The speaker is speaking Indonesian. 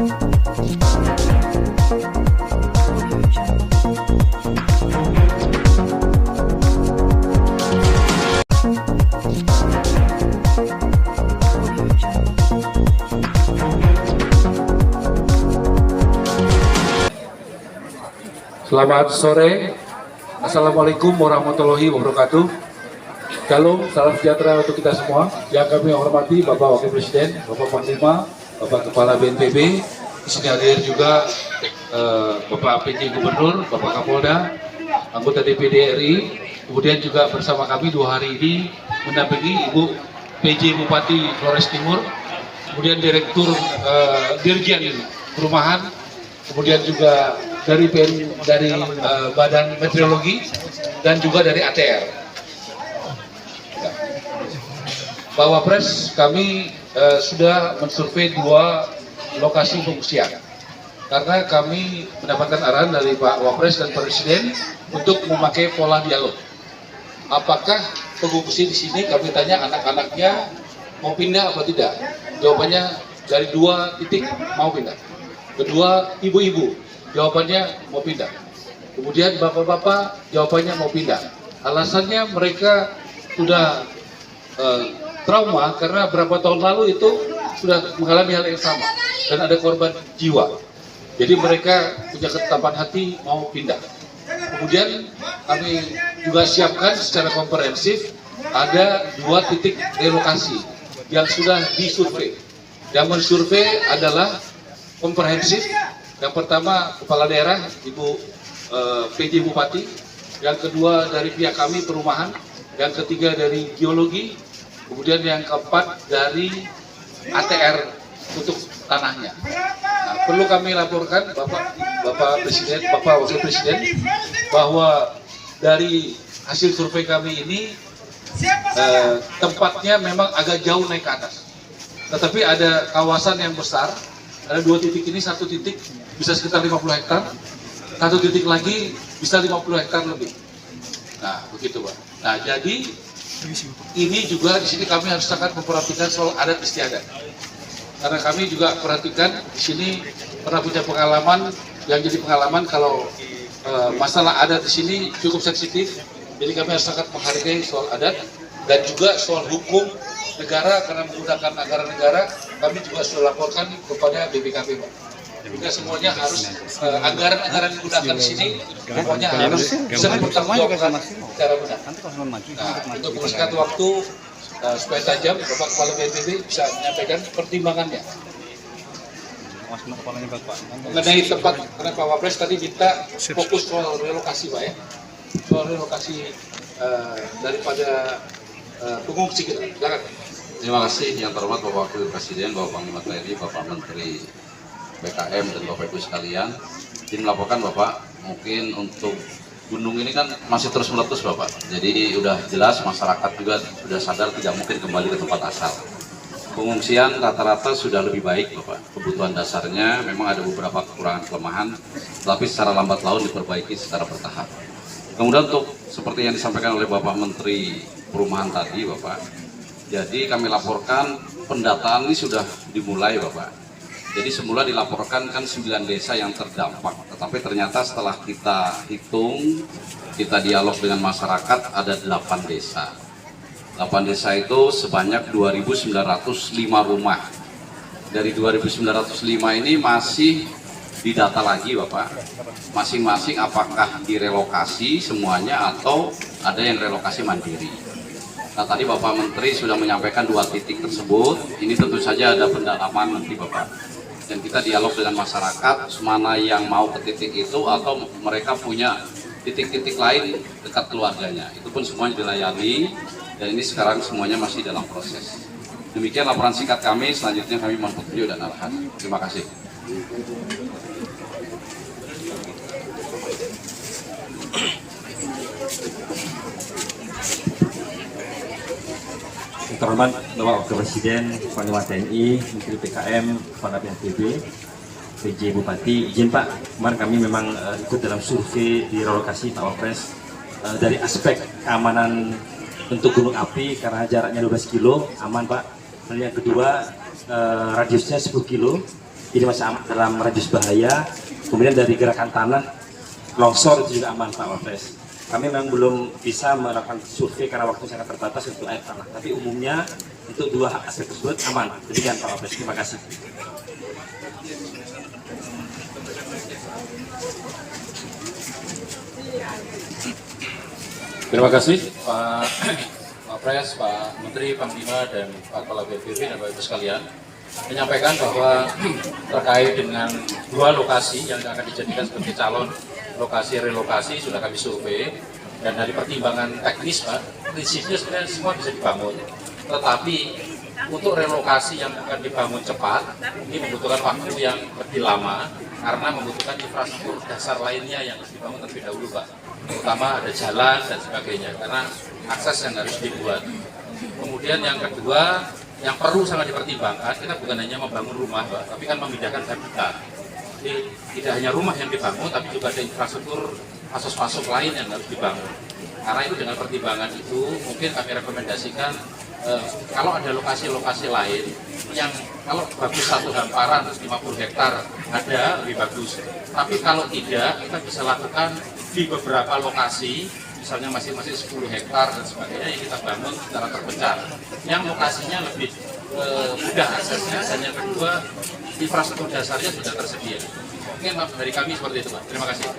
Selamat sore, Assalamualaikum warahmatullahi wabarakatuh. Shalom, salam sejahtera untuk kita semua. Yang kami hormati Bapak Wakil Presiden, Bapak Panglima, Bapak Kepala BNPB. Di sini hadir juga Bapak PJ Gubernur, Bapak Kapolda, anggota DPD RI. Kemudian juga bersama kami 2 hari ini mendampingi Ibu PJ Bupati Flores Timur, kemudian Direktur Dirjen Perumahan, kemudian juga dari Badan Meteorologi dan juga dari ATR. Pak Wapres, kami sudah mensurvei 2 lokasi pengungsian karena kami mendapatkan arahan dari Pak Wapres dan Presiden untuk memakai pola dialog. Apakah pengungsi di sini, kami tanya anak-anaknya mau pindah atau tidak? Jawabannya dari 2 titik mau pindah. Kedua, ibu-ibu jawabannya mau pindah. Kemudian bapak-bapak jawabannya mau pindah. Alasannya mereka sudah trauma karena berapa tahun lalu itu sudah mengalami hal yang sama dan ada korban jiwa. Jadi mereka punya ketetapan hati mau pindah. Kemudian kami juga siapkan secara komprehensif ada 2 titik relokasi yang sudah disurvei. Yang mensurvei adalah komprehensif. Yang pertama kepala daerah Ibu PJ Bupati, yang kedua dari pihak kami perumahan, yang ketiga dari geologi, kemudian yang keempat dari ATR untuk tanahnya. Nah, perlu kami laporkan Bapak Presiden, Bapak Wakil Presiden, bahwa dari hasil survei kami ini tempatnya memang agak jauh naik ke atas, tetapi ada kawasan yang besar. Ada 2 titik ini, 1 titik bisa sekitar 50 hektar, 1 titik lagi bisa 50 hektar lebih. Nah, begitu Pak. Nah, jadi ini juga di sini kami harus sangat memperhatikan soal adat istiadat. Karena kami juga perhatikan di sini pernah punya pengalaman yang jadi pengalaman kalau masalah adat di sini cukup sensitif. Jadi kami harus sangat menghargai soal adat dan juga soal hukum negara karena menggunakan anggaran negara. Kami juga sudah laporkan kepada BPKP, Pak. Juga semuanya harus anggaran-anggaran yang digunakan di sini pokoknya harus bisa dipertanggungjawabkan secara benar. Nah, untuk mempersingkat waktu supaya tajam, Bapak Kepala BNPB bisa menyampaikan pertimbangannya mengenai tempat. Karena Pak Wapres tadi minta fokus soal relokasi, Pak ya, soal relokasi daripada pengungsi kita. Silakan. Terima kasih yang terhormat Bapak Wakil Presiden, Bapak Panglima TNI, Bapak Menteri BKM dan Bapak Ibu sekalian. Izin melaporkan Bapak, mungkin untuk gunung ini kan masih terus meletus Bapak. Jadi udah jelas masyarakat juga sudah sadar tidak mungkin kembali ke tempat asal. Pengungsian rata-rata sudah lebih baik Bapak. Kebutuhan dasarnya memang ada beberapa kekurangan kelemahan, tapi secara lambat laun diperbaiki secara bertahap. Kemudian untuk seperti yang disampaikan oleh Bapak Menteri Perumahan tadi Bapak, jadi kami laporkan pendataan ini sudah dimulai Bapak. Jadi semula dilaporkan kan 9 desa yang terdampak, tetapi ternyata setelah kita hitung, kita dialog dengan masyarakat ada 8 desa. 8 desa itu sebanyak 2.905 rumah. Dari 2.905 ini masih didata lagi Bapak, masing-masing apakah direlokasi semuanya atau ada yang relokasi mandiri. Nah tadi Bapak Menteri sudah menyampaikan 2 titik tersebut. Ini tentu saja ada pendalaman nanti Bapak. Dan kita dialog dengan masyarakat mana yang mau ke titik itu atau mereka punya titik-titik lain dekat keluarganya. Itu pun semuanya dilayani dan ini sekarang semuanya masih dalam proses. Demikian laporan singkat kami. Selanjutnya kami mohon petunjuk dan arahan. Terima kasih. Terhormat Bapak Wakil Presiden, Panglima TNI, Menteri PKM, Kepala BNPB, PJ Bupati. Izin Pak, kemarin kami memang ikut dalam survei di relokasi Pak Wapres dari aspek keamanan untuk gunung api karena jaraknya 12 kilo, aman Pak. Dan yang kedua radiusnya 10 kilo ini masih aman dalam radius bahaya. Kemudian dari gerakan tanah, longsor itu juga aman Pak Wapres. Kami memang belum bisa melakukan survei karena waktu sangat terbatas untuk air tanah. Tapi umumnya untuk dua aspek tersebut aman. Demikian Pak Wapres. Terima kasih. Terima kasih Pak Wapres, Pak Menteri, Panglima, dan Pak Kepala BNPB dan Bapak Ibu sekalian, menyampaikan bahwa terkait dengan dua lokasi yang akan dijadikan sebagai calon lokasi relokasi sudah kami survei, dan dari pertimbangan teknis Pak, prinsipnya sebenarnya semua bisa dibangun, tetapi untuk relokasi yang akan dibangun cepat ini membutuhkan waktu yang lebih lama karena membutuhkan infrastruktur dasar lainnya yang harus dibangun terlebih dahulu Pak, terutama ada jalan dan sebagainya karena akses yang harus dibuat. Kemudian yang kedua yang perlu sangat dipertimbangkan, kita bukan hanya membangun rumah Pak, tapi kan memindahkan habitat. Jadi tidak hanya rumah yang dibangun, tapi juga ada infrastruktur pasos-pasok lain yang harus dibangun. Karena itu dengan pertimbangan itu mungkin kami rekomendasikan kalau ada lokasi-lokasi lain yang kalau bagus satu hamparan 150 hektar ada lebih bagus. Tapi kalau tidak, kita bisa lakukan di beberapa lokasi, misalnya masing-masing 10 hektar dan sebagainya yang kita bangun secara terpecah. Yang lokasinya lebih mudah aksesnya, dan yang kedua infrastruktur dasarnya sudah tersedia. Mungkin dari kami seperti itu Pak. Terima kasih.